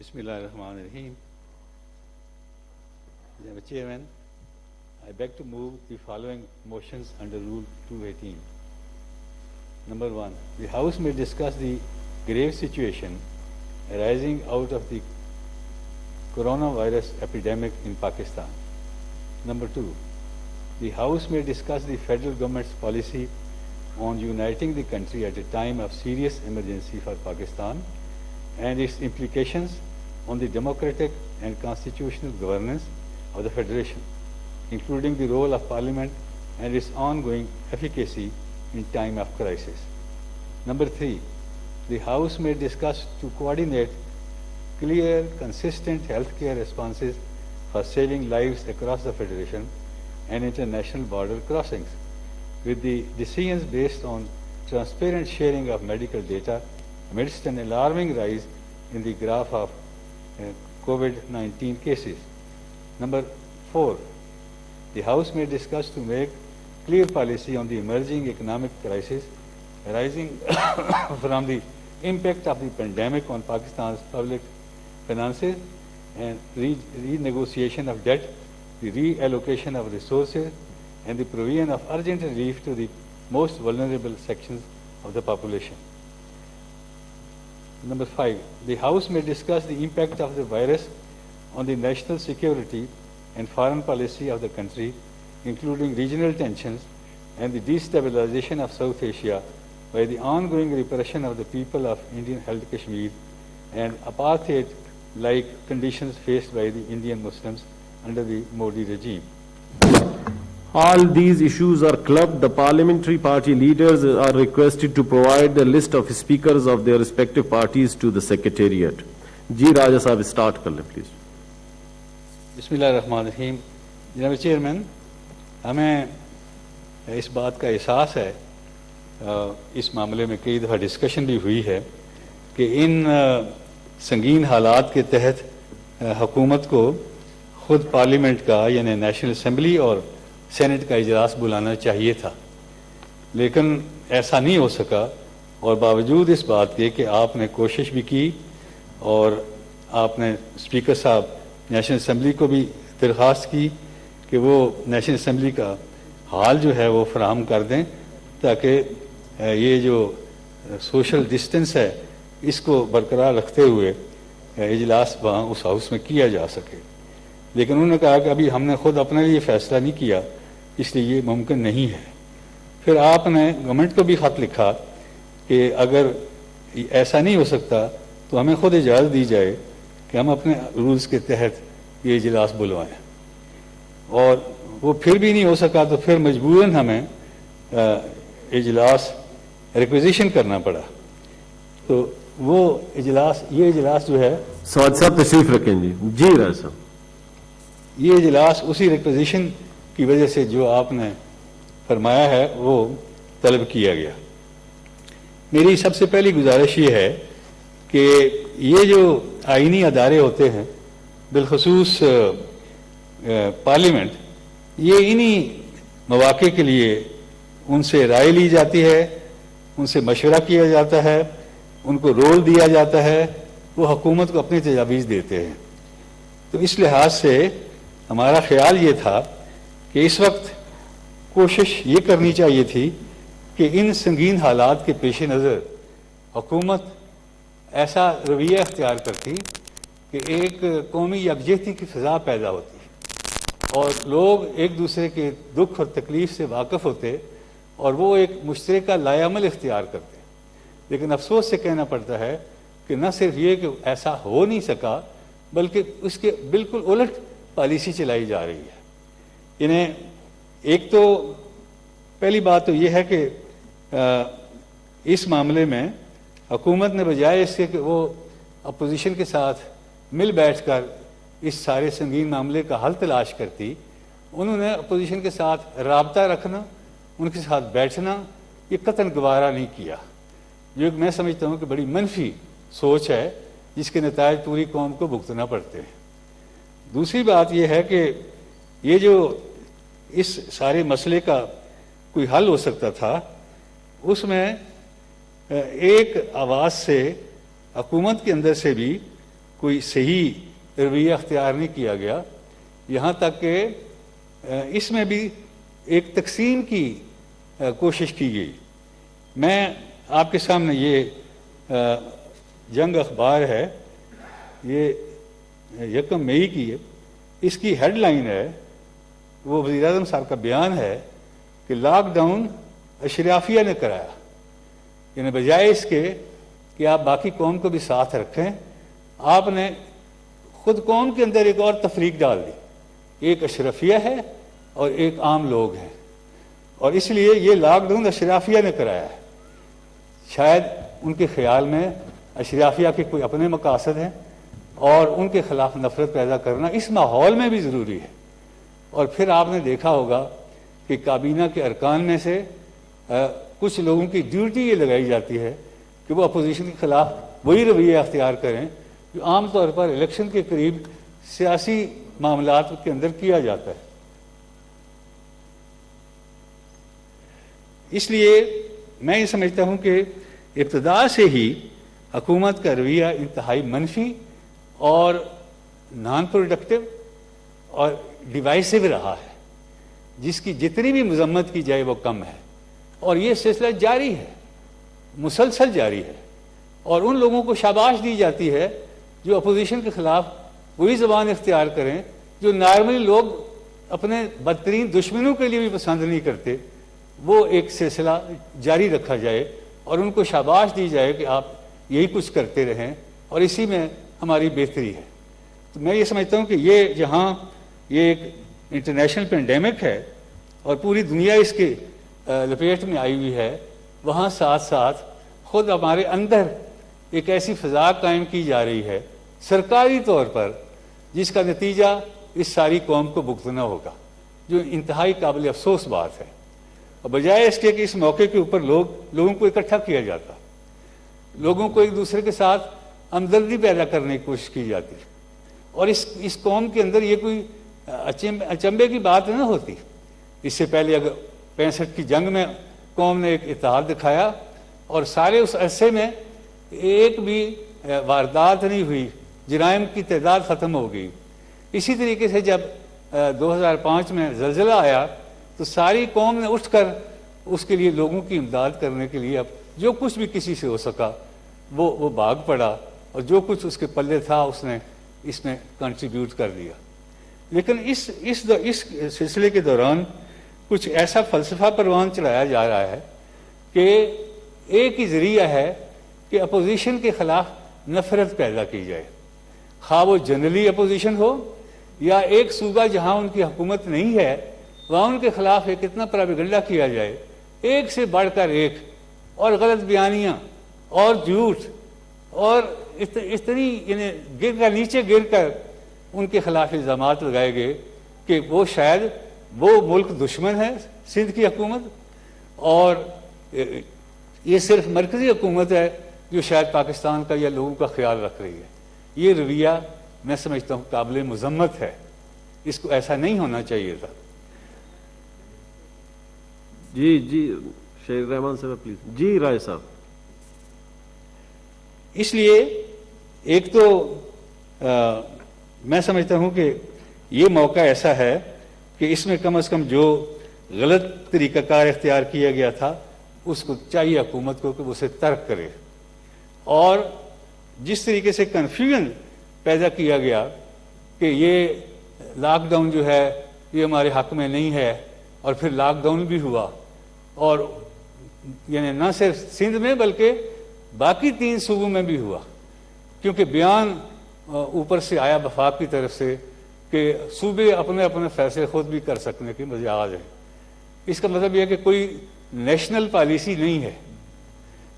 Bismillah ar-Rahman ar-Rahim. Mr. Chairman, I beg to move the following motions under Rule 218. Number 1, the House may discuss the grave situation arising out of the coronavirus epidemic in Pakistan. Number 2, the House may discuss the federal government's policy on uniting the country at a time of serious emergency for Pakistan and its implications on the democratic and constitutional governance of the Federation, including the role of Parliament and its ongoing efficacy in time of crisis. Number 3, the House may discuss to coordinate clear, consistent healthcare responses for saving lives across the Federation and international border crossings, with the decisions based on transparent sharing of medical data amidst an alarming rise in the graph of COVID-19 cases. Number 4, the House may discuss to make clear policy on the emerging economic crisis arising from the impact of the pandemic on Pakistan's public finances and renegotiation of debt, the reallocation of resources, and the provision of urgent relief to the most vulnerable sections of the population. Number 5, the House may discuss the impact of the virus on the national security and foreign policy of the country, including regional tensions and the destabilization of South Asia by the ongoing repression of the people of Indian-held Kashmir and apartheid-like conditions faced by the Indian Muslims under the Modi regime. All these issues are clubbed. The parliamentary party leaders are requested to provide the list of speakers of their respective parties to the secretariat. Ji Raja Sahib, start kar le, please. Bismillah ar-Rahman ar-Rahim. Janaab Chairman, ہمیں اس بات کا احساس ہے، اس معاملے میں کئی دفعہ discussion بھی ہوئی ہے کہ ان سنگین حالات کے تحت حکومت کو خود پارلیمنٹ کا یعنی نیشنل اسمبلی اور سینٹ کا اجلاس بلانا چاہیے تھا، لیکن ایسا نہیں ہو سکا، اور باوجود اس بات کے کہ آپ نے کوشش بھی کی اور آپ نے اسپیکر صاحب نیشنل اسمبلی کو بھی درخواست کی کہ وہ نیشنل اسمبلی کا حال جو ہے وہ فراہم کر دیں تاکہ یہ جو سوشل ڈسٹنس ہے اس کو برقرار رکھتے ہوئے اجلاس وہاں اس ہاؤس میں کیا جا سکے، لیکن انہوں نے کہا کہ ابھی ہم نے خود اپنے لیے فیصلہ نہیں کیا، اس لیے یہ ممکن نہیں ہے۔ پھر آپ نے گورنمنٹ کو بھی خط لکھا کہ اگر ایسا نہیں ہو سکتا تو ہمیں خود اجازت دی جائے کہ ہم اپنے رولز کے تحت یہ اجلاس بلوائیں، اور وہ پھر بھی نہیں ہو سکا تو پھر مجبوراً ہمیں اجلاس ریکویزیشن کرنا پڑا۔ تو وہ اجلاس، یہ اجلاس جو ہے، سعد صاحب تشریف رکھیں جی۔ جی راجا صاحب، یہ اجلاس اسی ریکویزیشن کی وجہ سے جو آپ نے فرمایا ہے وہ طلب کیا گیا۔ میری سب سے پہلی گزارش یہ ہے کہ یہ جو آئینی ادارے ہوتے ہیں، بالخصوص پارلیمنٹ، یہ انہی مواقع کے لیے ان سے رائے لی جاتی ہے، ان سے مشورہ کیا جاتا ہے، ان کو رول دیا جاتا ہے، وہ حکومت کو اپنی تجاویز دیتے ہیں۔ تو اس لحاظ سے ہمارا خیال یہ تھا کہ اس وقت کوشش یہ کرنی چاہیے تھی کہ ان سنگین حالات کے پیش نظر حکومت ایسا رویہ اختیار کرتی کہ ایک قومی یکجہتی کی فضا پیدا ہوتی اور لوگ ایک دوسرے کے دکھ اور تکلیف سے واقف ہوتے اور وہ ایک مشترکہ لائے عمل اختیار کرتے۔ لیکن افسوس سے کہنا پڑتا ہے کہ نہ صرف یہ کہ ایسا ہو نہیں سکا بلکہ اس کے بالکل الٹ پالیسی چلائی جا رہی ہے۔ انہیں ایک تو پہلی بات تو یہ ہے کہ اس معاملے میں حکومت نے بجائے اس کے کہ وہ اپوزیشن کے ساتھ مل بیٹھ کر اس سارے سنگین معاملے کا حل تلاش کرتی، انہوں نے اپوزیشن کے ساتھ رابطہ رکھنا، ان کے ساتھ بیٹھنا یہ قطعاً گوارا نہیں کیا، جو میں سمجھتا ہوں کہ بڑی منفی سوچ ہے جس کے نتائج پوری قوم کو بھگتنا پڑتے ہیں۔ دوسری بات یہ ہے کہ یہ جو اس سارے مسئلے کا کوئی حل ہو سکتا تھا، اس میں ایک آواز سے حکومت کے اندر سے بھی کوئی صحیح رویہ اختیار نہیں کیا گیا، یہاں تک کہ اس میں بھی ایک تقسیم کی کوشش کی گئی۔ میں آپ کے سامنے یہ جنگ اخبار ہے، یہ 1 مئی کی ہے، اس کی ہیڈ لائن ہے، وہ وزیر اعظم صاحب کا بیان ہے کہ لاک ڈاؤن اشرافیہ نے کرایا، یعنی بجائے اس کے کہ آپ باقی قوم کو بھی ساتھ رکھیں، آپ نے خود قوم کے اندر ایک اور تفریق ڈال دی، ایک اشرفیہ ہے اور ایک عام لوگ ہیں، اور اس لیے یہ لاک ڈاؤن اشرافیہ نے کرایا ہے۔ شاید ان کے خیال میں اشرافیہ کے کوئی اپنے مقاصد ہیں اور ان کے خلاف نفرت پیدا کرنا اس ماحول میں بھی ضروری ہے۔ اور پھر آپ نے دیکھا ہوگا کہ کابینہ کے ارکان میں سے کچھ لوگوں کی ڈیوٹی یہ لگائی جاتی ہے کہ وہ اپوزیشن کے خلاف وہی رویہ اختیار کریں جو عام طور پر الیکشن کے قریب سیاسی معاملات کے اندر کیا جاتا ہے۔ اس لیے میں یہ سمجھتا ہوں کہ ابتدا سے ہی حکومت کا رویہ انتہائی منفی اور نان پروڈکٹیو اور ڈیوائسو رہا ہے، جس کی جتنی بھی مذمت کی جائے وہ کم ہے، اور یہ سلسلہ جاری ہے، مسلسل جاری ہے، اور ان لوگوں کو شاباش دی جاتی ہے جو اپوزیشن کے خلاف وہی زبان اختیار کریں جو نارملی لوگ اپنے بدترین دشمنوں کے لیے بھی پسند نہیں کرتے۔ وہ ایک سلسلہ جاری رکھا جائے اور ان کو شاباش دی جائے کہ آپ یہی کچھ کرتے رہیں اور اسی میں ہماری بہتری ہے۔ تو میں یہ سمجھتا ہوں کہ یہ جہاں یہ ایک انٹرنیشنل پینڈیمک ہے اور پوری دنیا اس کے لپیٹ میں آئی ہوئی ہے، وہاں ساتھ ساتھ خود ہمارے اندر ایک ایسی فضا قائم کی جا رہی ہے سرکاری طور پر جس کا نتیجہ اس ساری قوم کو بھگتنا ہوگا، جو انتہائی قابل افسوس بات ہے۔ اور بجائے اس کے کہ اس موقع کے اوپر لوگوں کو اکٹھا کیا جاتا، لوگوں کو ایک دوسرے کے ساتھ ہمدردی پیدا کرنے کی کوشش کی جاتی، اور اس قوم کے اندر یہ کوئی اچنبے کی بات نہ ہوتی۔ اس سے پہلے اگر 65 کی جنگ میں قوم نے ایک اتحاد دکھایا اور سارے اس عرصے میں ایک بھی واردات نہیں ہوئی، جرائم کی تعداد ختم ہو گئی۔ اسی طریقے سے جب 2005 میں زلزلہ آیا تو ساری قوم نے اٹھ کر اس کے لیے لوگوں کی امداد کرنے کے لیے اب جو کچھ بھی کسی سے ہو سکا وہ بھاگ پڑا، اور جو کچھ اس کے پلے تھا اس نے اس میں کنٹریبیوٹ کر دیا۔ لیکن اس سلسلے کے دوران کچھ ایسا فلسفہ پروان چڑھایا جا رہا ہے کہ ایک ہی ذریعہ ہے کہ اپوزیشن کے خلاف نفرت پیدا کی جائے، خواہ وہ جنرلی اپوزیشن ہو یا ایک صوبہ جہاں ان کی حکومت نہیں ہے وہاں ان کے خلاف ایک اتنا پراپیگنڈا کیا جائے، ایک سے بڑھ کر ایک، اور غلط بیانیاں اور جھوٹ اور اتنی یعنی نیچے گر کر ان کے خلاف الزامات لگائے گئے کہ وہ شاید وہ ملک دشمن ہے سندھ کی حکومت، اور یہ صرف مرکزی حکومت ہے جو شاید پاکستان کا یا لوگوں کا خیال رکھ رہی ہے۔ یہ رویہ میں سمجھتا ہوں قابل مذمت ہے، اس کو ایسا نہیں ہونا چاہیے تھا۔ جی شہید رحمان صاحب پلیز۔ جی رائے صاحب۔ اس لیے ایک تو میں سمجھتا ہوں کہ یہ موقع ایسا ہے کہ اس میں کم از کم جو غلط طریقہ کار اختیار کیا گیا تھا اس کو چاہیے حکومت کو کہ وہ اسے ترک کرے، اور جس طریقے سے کنفیوژن پیدا کیا گیا کہ یہ لاک ڈاؤن جو ہے یہ ہمارے حق میں نہیں ہے، اور پھر لاک ڈاؤن بھی ہوا، اور یعنی نہ صرف سندھ میں بلکہ باقی 3 صوبوں میں بھی ہوا، کیونکہ بیان اوپر سے آیا وفاق کی طرف سے کہ صوبے اپنے اپنے فیصلے خود بھی کر سکنے کی مجاز ہے۔ اس کا مطلب یہ ہے کہ کوئی نیشنل پالیسی نہیں ہے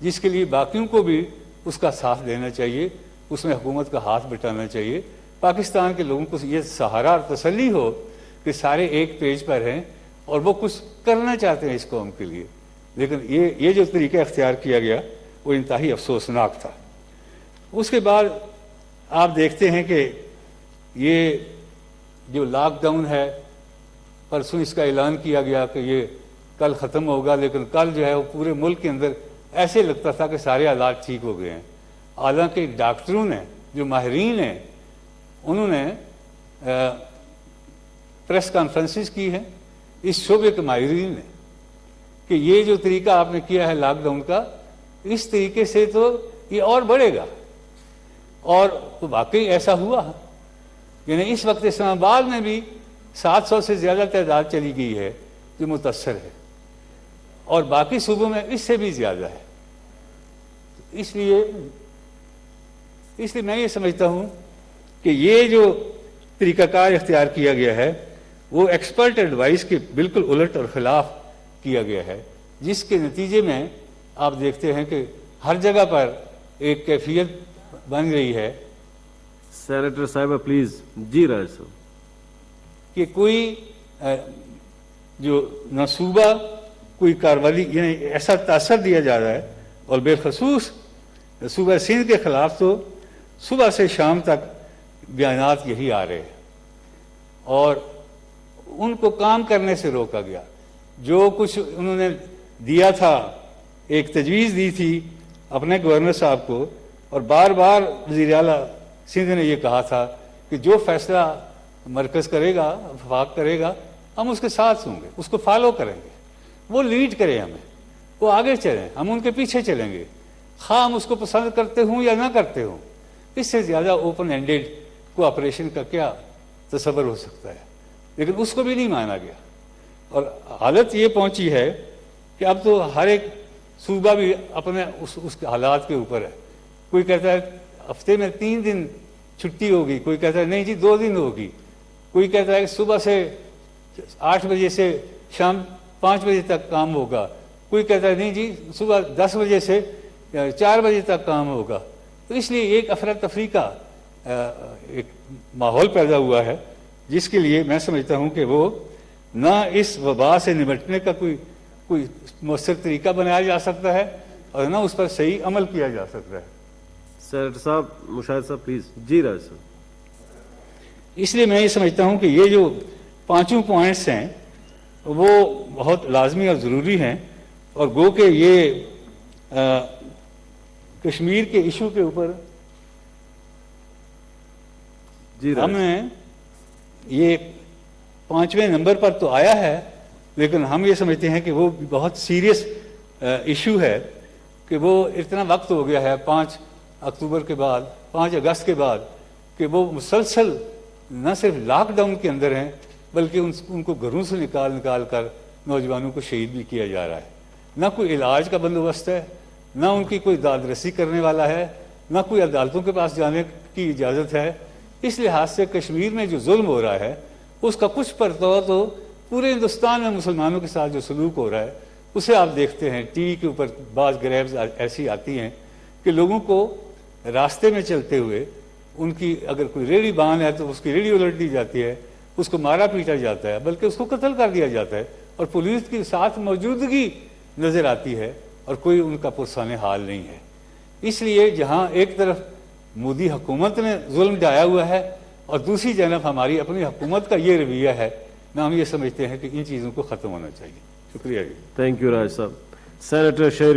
جس کے لیے باقیوں کو بھی اس کا ساتھ دینا چاہیے، اس میں حکومت کا ہاتھ بٹانا چاہیے، پاکستان کے لوگوں کو یہ سہارا اور تسلی ہو کہ سارے ایک پیج پر ہیں اور وہ کچھ کرنا چاہتے ہیں اس قوم کے لیے۔ لیکن یہ جو طریقہ اختیار کیا گیا وہ انتہائی افسوسناک تھا۔ اس کے بعد آپ دیکھتے ہیں کہ یہ جو لاک ڈاؤن ہے، پرسوں اس کا اعلان کیا گیا کہ یہ کل ختم ہوگا، لیکن کل جو ہے وہ پورے ملک کے اندر ایسے لگتا تھا کہ سارے حالات ٹھیک ہو گئے ہیں، حالانکہ ڈاکٹروں نے جو ماہرین ہیں انہوں نے پریس کانفرنسز کی ہیں اس شعبے کے ماہرین نے کہ یہ جو طریقہ آپ نے کیا ہے لاک ڈاؤن کا، اس طریقے سے تو یہ اور بڑھے گا، اور واقعی ایسا ہوا. یعنی اس وقت اسلام آباد میں بھی 700 سے زیادہ تعداد چلی گئی ہے جو متاثر ہے، اور باقی صوبوں میں اس سے بھی زیادہ ہے. اس لیے میں یہ سمجھتا ہوں کہ یہ جو طریقہ کار اختیار کیا گیا ہے وہ ایکسپرٹ ایڈوائس کے بالکل الٹ اور خلاف کیا گیا ہے، جس کے نتیجے میں آپ دیکھتے ہیں کہ ہر جگہ پر ایک کیفیت بن رہی ہے سینیٹر صاحبہ پلیز. جی راج صاحب. کہ کوئی جو منصوبہ کوئی کارروائی یعنی ایسا تاثر دیا جا رہا ہے، اور بالخصوص صوبہ سندھ کے خلاف تو صبح سے شام تک بیانات یہی آ رہے ہیں، اور ان کو کام کرنے سے روکا گیا. جو کچھ انہوں نے دیا تھا، ایک تجویز دی تھی اپنے گورنر صاحب کو، اور بار بار وزیر اعلیٰ سندھ نے یہ کہا تھا کہ جو فیصلہ مرکز کرے گا، وفاق کرے گا، ہم اس کے ساتھ ہوں گے، اس کو فالو کریں گے، وہ لیڈ کریں ہمیں، وہ آگے چلیں، ہم ان کے پیچھے چلیں گے، خواہ ہم اس کو پسند کرتے ہوں یا نہ کرتے ہوں. اس سے زیادہ اوپن ہینڈیڈ کوآپریشن کا کیا تصور ہو سکتا ہے؟ لیکن اس کو بھی نہیں مانا گیا، اور حالت یہ پہنچی ہے کہ اب تو ہر ایک صوبہ بھی اپنے اس حالات کے اوپر ہے. کوئی کہتا ہے ہفتے میں 3 دن چھٹی ہوگی، کوئی کہتا ہے نہیں جی 2 دن ہوگی، کوئی کہتا ہے کہ صبح سے 8 بجے سے شام 5 بجے تک کام ہوگا، کوئی کہتا ہے نہیں جی صبح 10 بجے سے 4 بجے تک کام ہوگا. تو اس لیے ایک افراتفری کا ایک ماحول پیدا ہوا ہے، جس کے لیے میں سمجھتا ہوں کہ وہ نہ اس وبا سے نمٹنے کا کوئی مؤثر طریقہ بنایا جا سکتا ہے، اور نہ اس پر صحیح عمل کیا جا سکتا ہے. سینیٹر صاحب مشاہد صاحب پلیز. جی راج صاحب. اس لیے میں یہ سمجھتا ہوں کہ یہ جو 5 پوائنٹس ہیں وہ بہت لازمی اور ضروری ہیں، اور گو کہ یہ کشمیر کے ایشو کے اوپر جی ہم نے یہ 5ویں نمبر پر تو آیا ہے، لیکن ہم یہ سمجھتے ہیں کہ وہ بہت سیریس ایشو ہے، کہ وہ اتنا وقت ہو گیا ہے 5 اکتوبر کے بعد، 5 اگست کے بعد، کہ وہ مسلسل نہ صرف لاک ڈاؤن کے اندر ہیں بلکہ ان کو گھروں سے نکال کر نوجوانوں کو شہید بھی کیا جا رہا ہے. نہ کوئی علاج کا بندوبست ہے، نہ ان کی کوئی داد رسی کرنے والا ہے، نہ کوئی عدالتوں کے پاس جانے کی اجازت ہے. اس لحاظ سے کشمیر میں جو ظلم ہو رہا ہے اس کا کچھ پرتو تو پورے ہندوستان میں مسلمانوں کے ساتھ جو سلوک ہو رہا ہے اسے آپ دیکھتے ہیں. ٹی وی کے اوپر بعض گریبز ایسی آتی ہیں کہ لوگوں کو راستے میں چلتے ہوئے ان کی اگر کوئی ریڑھی باندھ ہے تو اس کی ریڑھی الٹ دی جاتی ہے، اس کو مارا پیٹا جاتا ہے، بلکہ اس کو قتل کر دیا جاتا ہے، اور پولیس کی ساتھ موجودگی نظر آتی ہے، اور کوئی ان کا پرسان حال نہیں ہے. اس لیے جہاں ایک طرف مودی حکومت نے ظلم ڈھایا ہوا ہے اور دوسری جانب ہماری اپنی حکومت کا یہ رویہ ہے، نہ ہم یہ سمجھتے ہیں کہ ان چیزوں کو ختم ہونا چاہیے. شکریہ جی. تھینک یو راج صاحب. سینیٹر شہری